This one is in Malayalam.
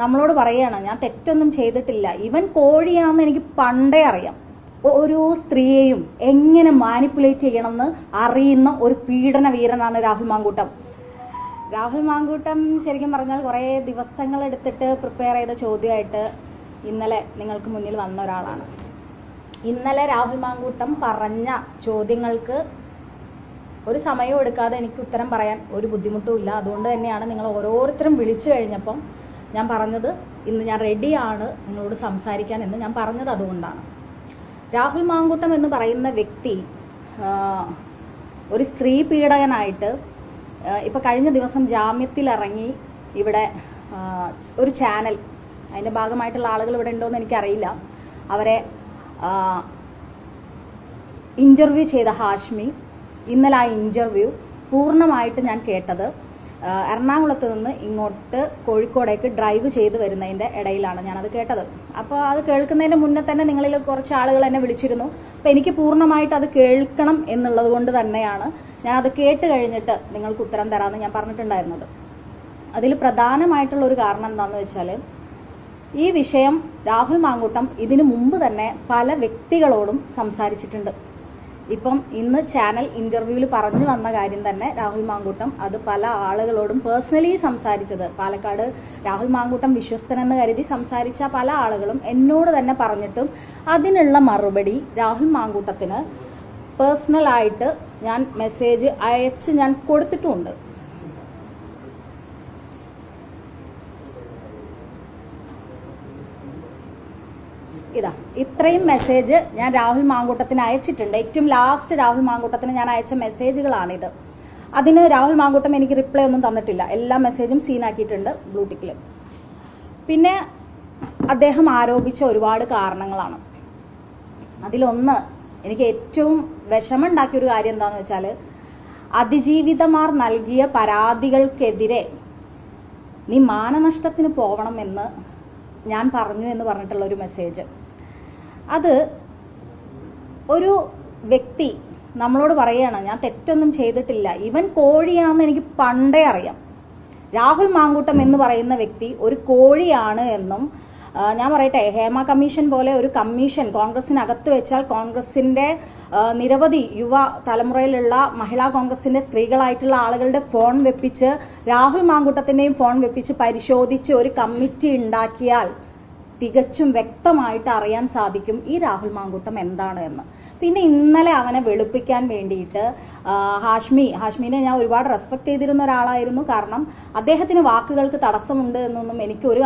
നമ്മളോട് പറയാണ് ഞാൻ തെറ്റൊന്നും ചെയ്തിട്ടില്ല, ഇവൻ കോഴിയാണെന്ന് എനിക്ക് പണ്ടേ അറിയാം. ഓരോ സ്ത്രീയെയും എങ്ങനെ മാനിപ്പുലേറ്റ് ചെയ്യണമെന്ന് അറിയുന്ന ഒരു പീഡന വീരനാണ് രാഹുൽ മാങ്കൂട്ടം. രാഹുൽ മാങ്കൂട്ടം ശരിക്കും പറഞ്ഞാൽ കുറേ ദിവസങ്ങൾ എടുത്തിട്ട് പ്രിപ്പയർ ചെയ്ത ചോദ്യമായിട്ട് ഇന്നലെ നിങ്ങൾക്ക് മുന്നിൽ വന്ന ഒരാളാണ്. ഇന്നലെ രാഹുൽ മാങ്കൂട്ടം പറഞ്ഞ ചോദ്യങ്ങൾക്ക് ഒരു സമയവും എടുക്കാതെ എനിക്ക് ഉത്തരം പറയാൻ ഒരു ബുദ്ധിമുട്ടും ഇല്ല. അതുകൊണ്ട് തന്നെയാണ് നിങ്ങൾ ഓരോരുത്തരും വിളിച്ചു കഴിഞ്ഞപ്പം ഞാൻ പറഞ്ഞത് ഇന്ന് ഞാൻ റെഡിയാണ് നിങ്ങളോട് സംസാരിക്കാൻ എന്ന് ഞാൻ പറഞ്ഞത് അതുകൊണ്ടാണ്. രാഹുൽ മാങ്കൂട്ടം എന്ന് പറയുന്ന വ്യക്തി ഒരു സ്ത്രീ പീഡകനായിട്ട് ഇപ്പോൾ കഴിഞ്ഞ ദിവസം ജാമ്യത്തിലിറങ്ങി ഇവിടെ ഒരു ചാനൽ, അതിൻ്റെ ഭാഗമായിട്ടുള്ള ആളുകൾ ഇവിടെ ഉണ്ടോയെന്ന് എനിക്കറിയില്ല, അവരെ ഇൻ്റർവ്യൂ ചെയ്ത ഹാഷ്മി, ഇന്നലെ ആ ഇൻ്റർവ്യൂ പൂർണ്ണമായിട്ട് ഞാൻ കേട്ടത് എറണാകുളത്ത് നിന്ന് ഇങ്ങോട്ട് കോഴിക്കോടേക്ക് ഡ്രൈവ് ചെയ്ത് വരുന്നതിൻ്റെ ഇടയിലാണ് ഞാനത് കേട്ടത്. അപ്പോൾ അത് കേൾക്കുന്നതിന് മുന്നേ തന്നെ നിങ്ങളിൽ കുറച്ച് ആളുകൾ എന്നെ വിളിച്ചിരുന്നു. അപ്പോൾ എനിക്ക് പൂർണ്ണമായിട്ട് അത് കേൾക്കണം എന്നുള്ളത് കൊണ്ട് തന്നെയാണ് ഞാനത് കേട്ട് കഴിഞ്ഞിട്ട് നിങ്ങൾക്ക് ഉത്തരം തരാമെന്ന് ഞാൻ പറഞ്ഞിട്ടുണ്ടായിരുന്നത്. അതിൽ പ്രധാനമായിട്ടുള്ളൊരു കാരണം എന്താണെന്ന് വെച്ചാൽ, ഈ വിഷയം രാഹുൽ മാങ്കൂട്ടം ഇതിനു മുമ്പ് തന്നെ പല വ്യക്തികളോടും സംസാരിച്ചിട്ടുണ്ട്. ഇപ്പം ഇന്ന് ചാനൽ ഇൻ്റർവ്യൂവിൽ പറഞ്ഞു വന്ന കാര്യം തന്നെ രാഹുൽ മാങ്കൂട്ടം അത് പല ആളുകളോടും പേഴ്സണലി സംസാരിച്ചത്, പാലക്കാട് രാഹുൽ മാങ്കൂട്ടം വിശ്വസ്തനെന്ന് കരുതി സംസാരിച്ച പല ആളുകളും എന്നോട് തന്നെ പറഞ്ഞിട്ടും അതിനുള്ള മറുപടി രാഹുൽ മാങ്കൂട്ടത്തിന് പേഴ്സണലായിട്ട് ഞാൻ മെസ്സേജ് അയച്ച് ഞാൻ കൊടുത്തിട്ടുമുണ്ട്. ഇതാ ഇത്രയും മെസ്സേജ് ഞാൻ രാഹുൽ മാങ്കൂട്ടത്തിന് അയച്ചിട്ടുണ്ട്. ഏറ്റവും ലാസ്റ്റ് രാഹുൽ മാങ്കൂട്ടത്തിന് ഞാൻ അയച്ച മെസ്സേജുകളാണിത്. അതിന് രാഹുൽ മാങ്കൂട്ടം എനിക്ക് റിപ്ലൈ ഒന്നും തന്നിട്ടില്ല. എല്ലാ മെസ്സേജും സീനാക്കിയിട്ടുണ്ട് ബ്ലൂടിക്കിൽ. പിന്നെ അദ്ദേഹം ആരോപിച്ച ഒരുപാട് കാരണങ്ങളാണ്. അതിലൊന്ന് എനിക്ക് ഏറ്റവും വിഷമമുണ്ടാക്കിയൊരു കാര്യം എന്താണെന്ന് വെച്ചാൽ, അതിജീവിതമാർ നൽകിയ പരാതികൾക്കെതിരെ നീ മാനനഷ്ടത്തിന് പോകണമെന്ന് ഞാൻ പറഞ്ഞു എന്ന് പറഞ്ഞിട്ടുള്ള ഒരു മെസ്സേജ്. അത് ഒരു വ്യക്തി നമ്മളോട് പറയാണ് ഞാൻ തെറ്റൊന്നും ചെയ്തിട്ടില്ല, ഇവൻ കോഴിയാണെന്ന് എനിക്ക് പണ്ടേ അറിയാം. രാഹുൽ മാങ്കൂട്ടം എന്ന് പറയുന്ന വ്യക്തി ഒരു കോഴിയാണ് എന്നും, ഞാൻ പറയട്ടെ, ഹേമ കമ്മീഷൻ പോലെ ഒരു കമ്മീഷൻ കോൺഗ്രസിനകത്ത് വെച്ചാൽ കോൺഗ്രസിൻ്റെ നിരവധി യുവ തലമുറയിലുള്ള മഹിളാ കോൺഗ്രസിൻ്റെ സ്ത്രീകളായിട്ടുള്ള ആളുകളുടെ ഫോൺ വെപ്പിച്ച് രാഹുൽ മാങ്കൂട്ടത്തിൻ്റെയും ഫോൺ വെപ്പിച്ച് പരിശോധിച്ച് ഒരു കമ്മിറ്റി ഉണ്ടാക്കിയാൽ തികച്ചും വ്യക്തമായിട്ട് അറിയാൻ സാധിക്കും ഈ രാഹുൽ മാങ്കൂട്ടം എന്താണ് എന്ന്. പിന്നെ ഇന്നലെ അവനെ വെളുപ്പിക്കാൻ വേണ്ടിയിട്ട് ഹാഷ്മിനെ ഞാൻ ഒരുപാട് റെസ്പെക്ട് ചെയ്തിരുന്ന ഒരാളായിരുന്നു. കാരണം അദ്ദേഹത്തിന് വാക്കുകൾക്ക് തടസ്സമുണ്ട് എന്നൊന്നും എനിക്ക് ഒരു